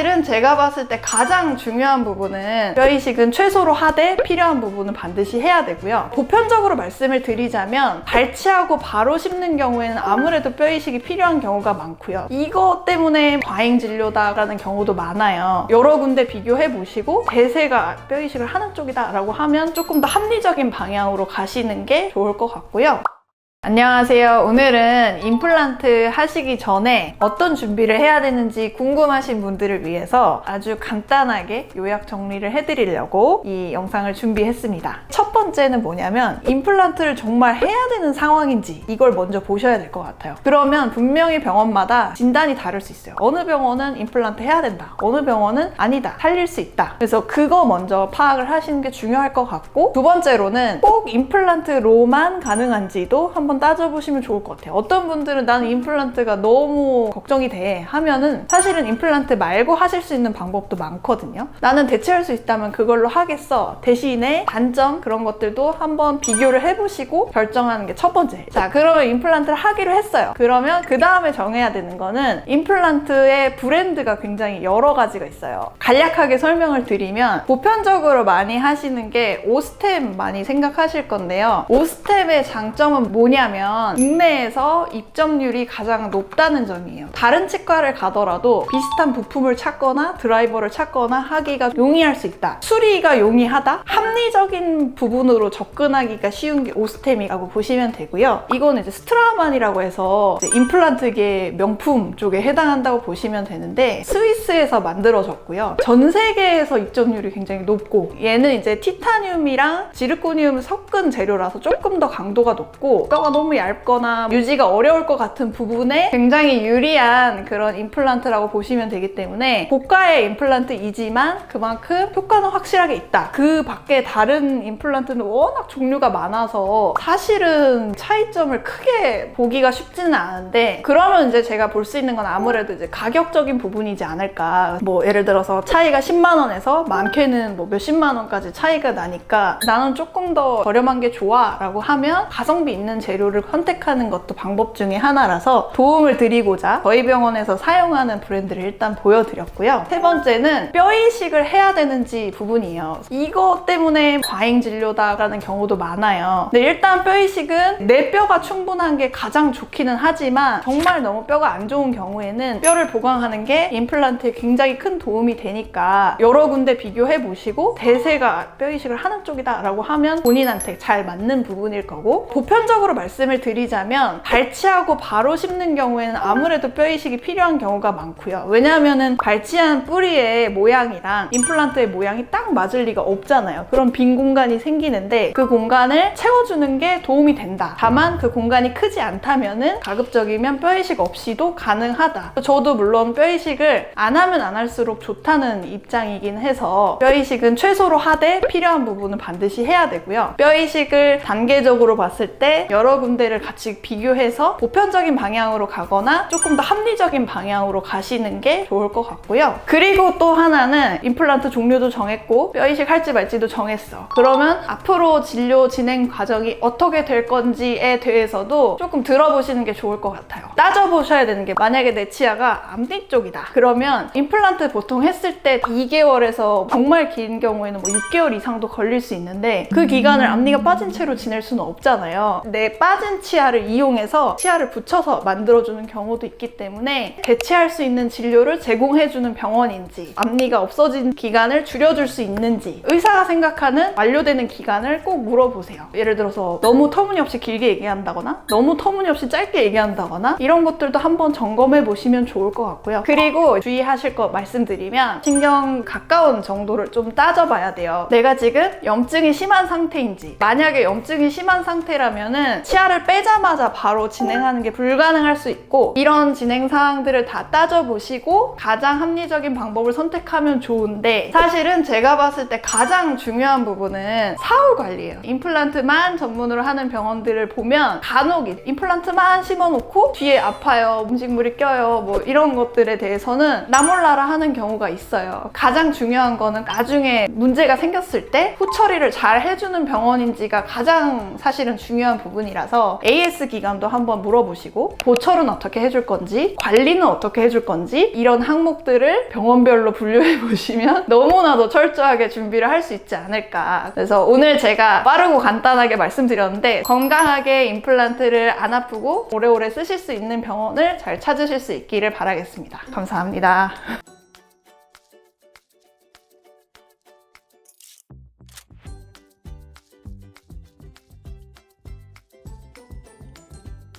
사실은 제가 봤을 때 가장 중요한 부분은 뼈 이식은 최소로 하되 필요한 부분은 반드시 해야 되고요. 보편적으로 말씀을 드리자면 발치하고 바로 심는 경우에는 아무래도 뼈 이식이 필요한 경우가 많고요. 이것 때문에 과잉 진료다라는 경우도 많아요. 여러 군데 비교해 보시고 대세가 뼈 이식을 하는 쪽이다 라고 하면 조금 더 합리적인 방향으로 가시는 게 좋을 것 같고요. 안녕하세요. 오늘은 임플란트 하시기 전에 어떤 준비를 해야 되는지 궁금하신 분들을 위해서 아주 간단하게 요약 정리를 해드리려고 이 영상을 준비했습니다. 첫 번째는 뭐냐면 임플란트를 정말 해야 되는 상황인지 이걸 먼저 보셔야 될 것 같아요. 그러면 분명히 병원마다 진단이 다를 수 있어요. 어느 병원은 임플란트 해야 된다. 어느 병원은 아니다. 살릴 수 있다. 그래서 그거 먼저 파악을 하시는 게 중요할 것 같고, 두 번째로는 꼭 임플란트로만 가능한지도 한번 따져보시면 좋을 것 같아요. 어떤 분들은 나는 임플란트가 너무 걱정이 돼 하면은 사실은 임플란트 말고 하실 수 있는 방법도 많거든요. 나는 대체할 수 있다면 그걸로 하겠어. 대신에 단점 그런 것들도 한번 비교를 해보시고 결정하는 게 첫 번째. 자, 그러면 임플란트를 하기로 했어요. 그러면 그 다음에 정해야 되는 거는 임플란트의 브랜드가 굉장히 여러 가지가 있어요. 간략하게 설명을 드리면 보편적으로 많이 하시는 게 오스템 많이 생각하실 건데요. 오스템의 장점은 뭐냐면 국내에서 입점률이 가장 높다는 점이에요. 다른 치과를 가더라도 비슷한 부품을 찾거나 드라이버를 찾거나 하기가 용이할 수 있다. 수리가 용이하다? 합리적인 부분으로 접근하기가 쉬운 게 오스템이라고 보시면 되고요. 이거는 이제 스트라만이라고 해서 이제 임플란트계 명품 쪽에 해당한다고 보시면 되는데 스위스에서 만들어졌고요. 전 세계에서 입점률이 굉장히 높고, 얘는 이제 티타늄이랑 지르코늄을 섞은 재료라서 조금 더 강도가 높고 뼈가 너무 얇거나 유지가 어려울 것 같은 부분에 굉장히 유리한 그런 임플란트라고 보시면 되기 때문에 고가의 임플란트이지만 그만큼 효과는 확실하게 있다. 그 밖에 다른 임플란트는 워낙 종류가 많아서 사실은 차이점을 크게 보기가 쉽지는 않은데, 그러면 이제 제가 볼 수 있는 건 아무래도 이제 가격적인 부분이지 않을까. 뭐 예를 들어서 차이가 10만 원에서 많게는 뭐 몇십만 원까지 차이가 나니까 나는 조금 더 저렴한 게 좋아 라고 하면 가성비 있는 재료를 선택하는 것도 방법 중에 하나라서 도움을 드리고자 저희 병원에서 사용하는 브랜드를 일단 보여드렸고요. 세 번째는 뼈 이식을 해야 되는지 부분이에요. 이것 때문에 과잉 진료다라는 경우도 많아요. 근데 일단 뼈 이식은 내 뼈가 충분한 게 가장 좋기는 하지만 정말 너무 뼈가 안 좋은 경우에는 뼈를 보강하는 게 임플란트에 굉장히 큰 도움이 되니까 여러 군데 비교해 보시고 대세가 뼈 이식을 하는 쪽이다 라고 하면 본인한테 잘 맞는 부분일 거고, 보편적으로 말씀을 드리자면 발치하고 바로 심는 경우에는 아무래도 뼈 이식이 필요한 경우가 많고요. 왜냐하면은 발치한 뿌리의 모양이랑 임플란트의 모양이 딱 맞을 리가 없잖아요. 그런 빈 공간이 생기는데 그 공간을 채워주는 게 도움이 된다. 다만 그 공간이 크지 않다면은 가급적이면 뼈 이식 없이도 가능하다. 저도 물론 뼈 이식을 안 하면 안 할수록 좋다는 입장이긴 해서 뼈 이식은 최소로 하되 필요한 부분은 반드시 해야 되고요. 뼈 이식을 단계적으로 봤을 때 여러 군데를 같이 비교해서 보편적인 방향으로 가거나 조금 더 합리적인 방향으로 가시는 게 좋을 것 같고요. 그리고 또 하나는 임플란트 종류도 정했고 뼈 이식 할지 말지도 정했어. 그러면 앞으로 진료 진행 과정이 어떻게 될 건지에 대해서도 조금 들어보시는 게 좋을 것 같아요. 따져보셔야 되는 게, 만약에 내 치아가 앞니 쪽이다. 그러면 임플란트 보통 했을 때 2개월에서 정말 긴 경우에는 뭐 6개월 이상도 걸릴 수 있는데 그 기간을 앞니가 빠진 채로 지낼 수는 없잖아요. 내 빠진 치아를 이용해서 치아를 붙여서 만들어주는 경우도 있기 때문에 대체할 수 있는 진료를 제공해주는 병원인지, 앞니가 없어진 기간을 줄여줄 수 있는지 의사가 생각하는 완료되는 기간을 꼭 물어보세요. 예를 들어서 너무 터무니없이 길게 얘기한다거나 너무 터무니없이 짧게 얘기한다거나 이런 것들도 한번 점검해 보시면 좋을 것 같고요. 그리고 주의하실 거 말씀드리면 신경 가까운 정도를 좀 따져봐야 돼요. 내가 지금 염증이 심한 상태인지, 만약에 염증이 심한 상태라면은 치아를 빼자마자 바로 진행하는 게 불가능할 수 있고, 이런 진행 사항들을 다 따져보시고 가장 합리적인 방법을 선택하면 좋은데, 사실은 제가 봤을 때 가장 중요한 부분은 파울 관리예요. 임플란트만 전문으로 하는 병원들을 보면 간혹 임플란트만 심어놓고 뒤에 아파요, 음식물이 껴요, 뭐 이런 것들에 대해서는 나몰라라 하는 경우가 있어요. 가장 중요한 거는 나중에 문제가 생겼을 때 후처리를 잘 해주는 병원인지가 가장 사실은 중요한 부분이라서 AS 기간도 한번 물어보시고 보철은 어떻게 해줄 건지, 관리는 어떻게 해줄 건지 이런 항목들을 병원별로 분류해 보시면 너무나도 철저하게 준비를 할 수 있지 않을까. 그래서 오늘 제가 빠르고 간단하게 말씀드렸는데 건강하게 임플란트를 안 아프고 오래오래 쓰실 수 있는 병원을 잘 찾으실 수 있기를 바라겠습니다. 감사합니다.